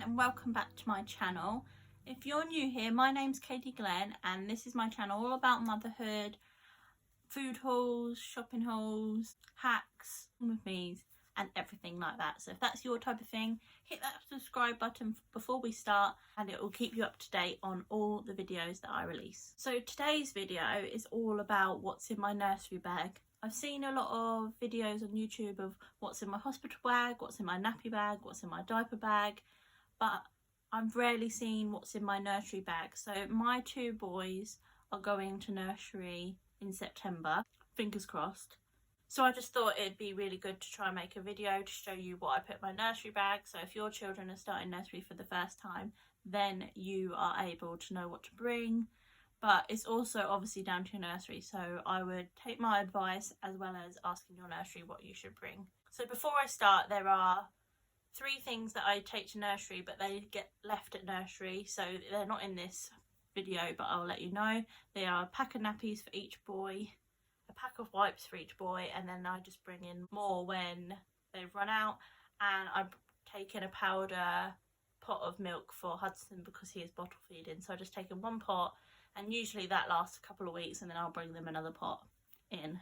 everyone and welcome back to my channel. If you're new here, my name's Katie Glenn and this is my channel all about motherhood, food hauls, shopping hauls, hacks, with me's and everything like that. So if that's your type of thing, hit that subscribe button before we start and it will keep you up to date on all the videos that I release. So today's video is all about what's in my nursery bag. I've seen a lot of videos on YouTube of what's in my hospital bag, what's in my nappy bag, what's in my diaper bag, but I've rarely seen what's in my nursery bag. So my two boys are going to nursery in September, fingers crossed. So I just thought it'd be really good to try and make a video to show you what I put in my nursery bag. So if your children are starting nursery for the first time, then you are able to know what to bring. But it's also obviously down to your nursery, so I would take my advice as well as asking your nursery what you should bring. So before I start, there are 3 things that I take to nursery, but they get left at nursery, so they're not in this video, but I'll let you know. They are a pack of nappies for each boy, a pack of wipes for each boy, and then I just bring in more when they've run out. And I've taken a powder pot of milk for Hudson because he is bottle feeding, so I've just taken 1 pot. And usually that lasts a couple of weeks and then I'll bring them another pot in.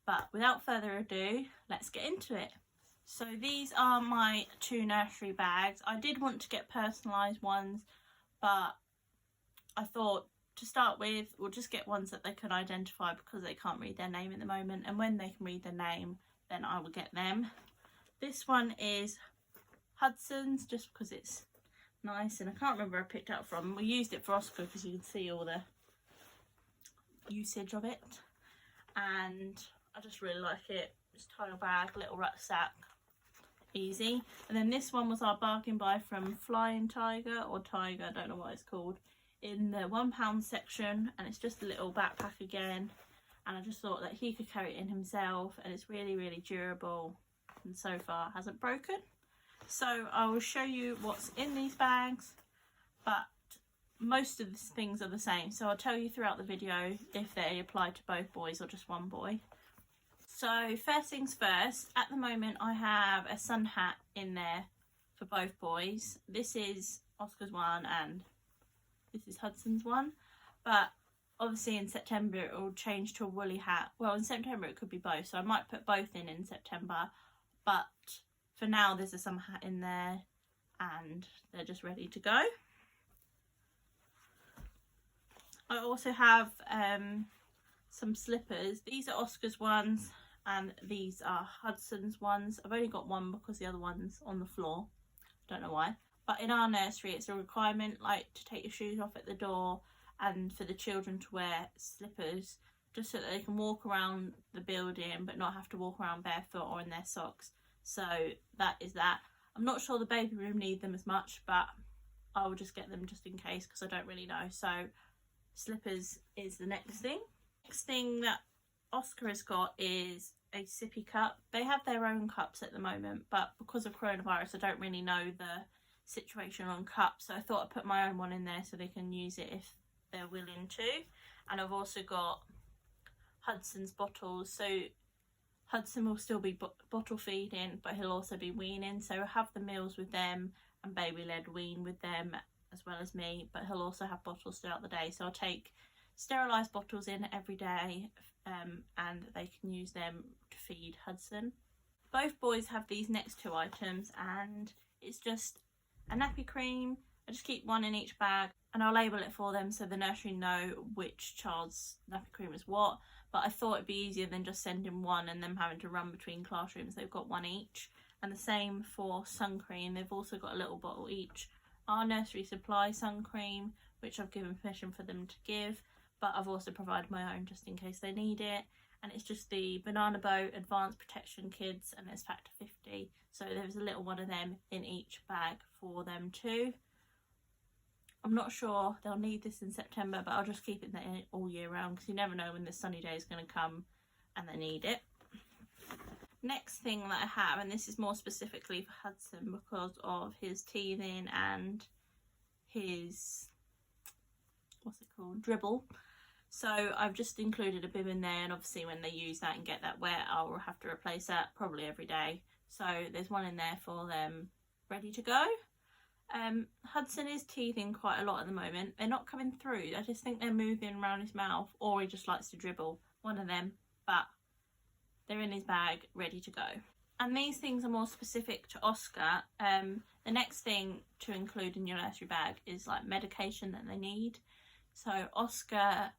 But without further ado, let's get into it. So these are my 2 nursery bags. I did want to get personalised ones, but I thought to start with, we'll just get ones that they can identify because they can't read their name at the moment. And when they can read their name, then I will get them. This one is Hudson's, just because it's nice, and I can't remember where I picked it up from. We used it for Oscar because you can see all the usage of it, and I just really like it. Just tiny bag, little rucksack, easy. And then this one was our bargain buy from Flying Tiger or Tiger, I don't know what it's called, in the £1 section, and it's just a little backpack again, and I just thought that he could carry it in himself, and it's really durable and so far hasn't broken. So I will show you what's in these bags, but most of the things are the same. So I'll tell you throughout the video if they apply to both boys or just one boy. So first things first, at the moment I have a sun hat in there for both boys. This is Oscar's one and this is Hudson's one. But obviously in September it will change to a woolly hat. Well, in September it could be both, so I might put both in September. But for now, there's a summer hat in there and they're just ready to go. I also have some slippers. These are Oscar's ones and these are Hudson's ones. I've only got one because the other one's on the floor. Don't know why. But in our nursery, it's a requirement, like, to take your shoes off at the door and for the children to wear slippers just so that they can walk around the building but not have to walk around barefoot or in their socks. So that is that. I'm not sure the baby room need them as much, but I will just get them just in case because I don't really know. So slippers is the next thing. Next thing that Oscar has got is a sippy cup. They have their own cups at the moment, but because of coronavirus, I don't really know the situation on cups. So I thought I'd put my own one in there so they can use it if they're willing to. And I've also got Hudson's bottles. So Hudson will still be bottle feeding, but he'll also be weaning, so have the meals with them and baby led wean with them as well as me, but he'll also have bottles throughout the day. So I'll take sterilised bottles in every day and they can use them to feed Hudson. Both boys have these next 2 items, and it's just a nappy cream. I just keep one in each bag and I'll label it for them so the nursery know which child's nappy cream is what. But I thought it'd be easier than just sending one and them having to run between classrooms. They've got one each. And the same for sun cream. They've also got a little bottle each. Our nursery supply sun cream, which I've given permission for them to give, but I've also provided my own just in case they need it. And it's just the Banana Boat Advanced Protection Kids, and it's factor 50. So there's a little one of them in each bag for them too. I'm not sure they'll need this in September, but I'll just keep it there all year round because you never know when the sunny day is going to come and they need it. Next thing that I have, and this is more specifically for Hudson because of his teething and his, what's it called, dribble. So I've just included a bib in there, and obviously when they use that and get that wet, I'll have to replace that probably every day. So there's one in there for them ready to go. Hudson is teething quite a lot at the moment. They're not coming through. I just think they're moving around his mouth, or he just likes to dribble. One of them. But they're in his bag, ready to go. And these things are more specific to Oscar. The next thing to include in your nursery bag is like medication that they need. So Oscar,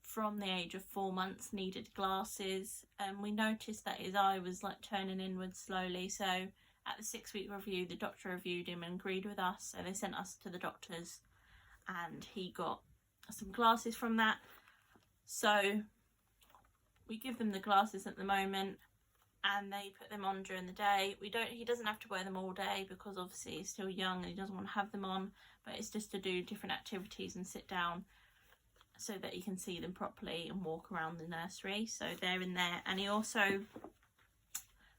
from the age of 4 months, needed glasses, and we noticed that his eye was like turning inwards slowly. So at the 6-week review, the doctor reviewed him and agreed with us, so they sent us to the doctors and he got some glasses from that. So we give them the glasses at the moment and they put them on during the day. He doesn't have to wear them all day because obviously he's still young and he doesn't want to have them on, but it's just to do different activities and sit down so that he can see them properly and walk around the nursery. So they're in there, and he also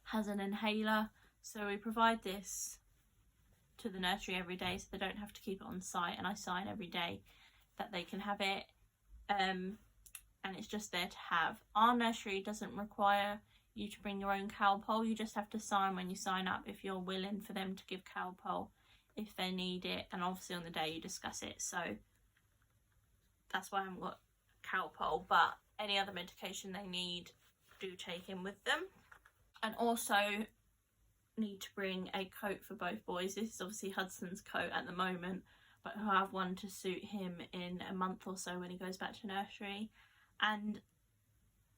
has an inhaler, so we provide this to the nursery every day so they don't have to keep it on site, and I sign every day that they can have it, and it's just there to have. Our nursery doesn't require you to bring your own cowpole. You just have to sign when you sign up if you're willing for them to give cowpole if they need it, and obviously on the day you discuss it. So that's why I haven't got cowpole, but any other medication they need, do take in with them. And also need to bring a coat for both boys. This is obviously Hudson's coat at the moment, but I'll have one to suit him in a month or so when he goes back to nursery. And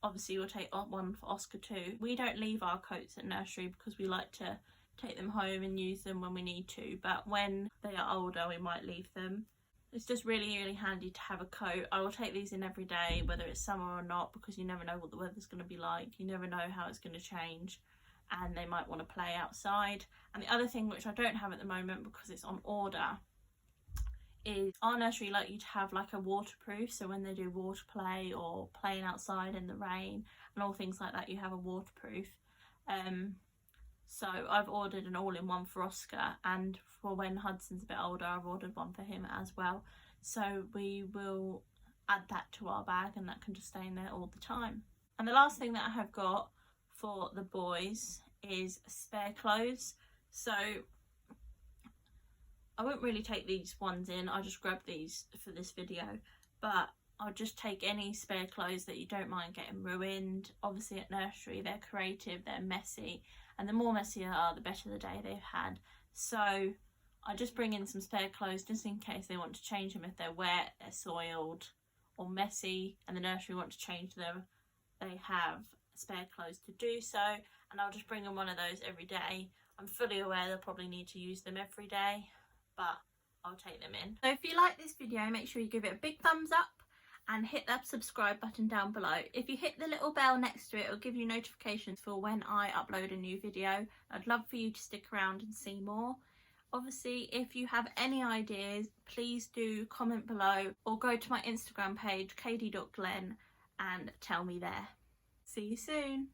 obviously we'll take one for Oscar too. We don't leave our coats at nursery because we like to take them home and use them when we need to, but when they are older we might leave them. It's just really handy to have a coat. I will take these in every day, whether it's summer or not, because you never know what the weather's going to be like. You never know how it's going to change, and they might want to play outside. And the other thing, which I don't have at the moment because it's on order, is our nursery like you to have like a waterproof, so when they do water play or playing outside in the rain and all things like that, you have a waterproof. So I've ordered an all-in-one for Oscar, and for when Hudson's a bit older I've ordered one for him as well. So we will add that to our bag and that can just stay in there all the time. And the last thing that I have got for the boys is spare clothes. So I won't really take these ones in, I just grabbed these for this video, but I'll just take any spare clothes that you don't mind getting ruined. Obviously at nursery they're creative, they're messy, and the more messy they are, the better the day they've had. So I just bring in some spare clothes just in case they want to change them if they're wet, they're soiled or messy, and the nursery want to change them. They have spare clothes to do so, and I'll just bring in one of those every day. I'm fully aware they'll probably need to use them every day, but I'll take them in. So if you like this video, make sure you give it a big thumbs up and hit that subscribe button down below. If you hit the little bell next to it, it'll give you notifications for when I upload a new video. I'd love for you to stick around and see more. Obviously, if you have any ideas, please do comment below or go to my Instagram page, katie.glenn, and tell me there. See you soon.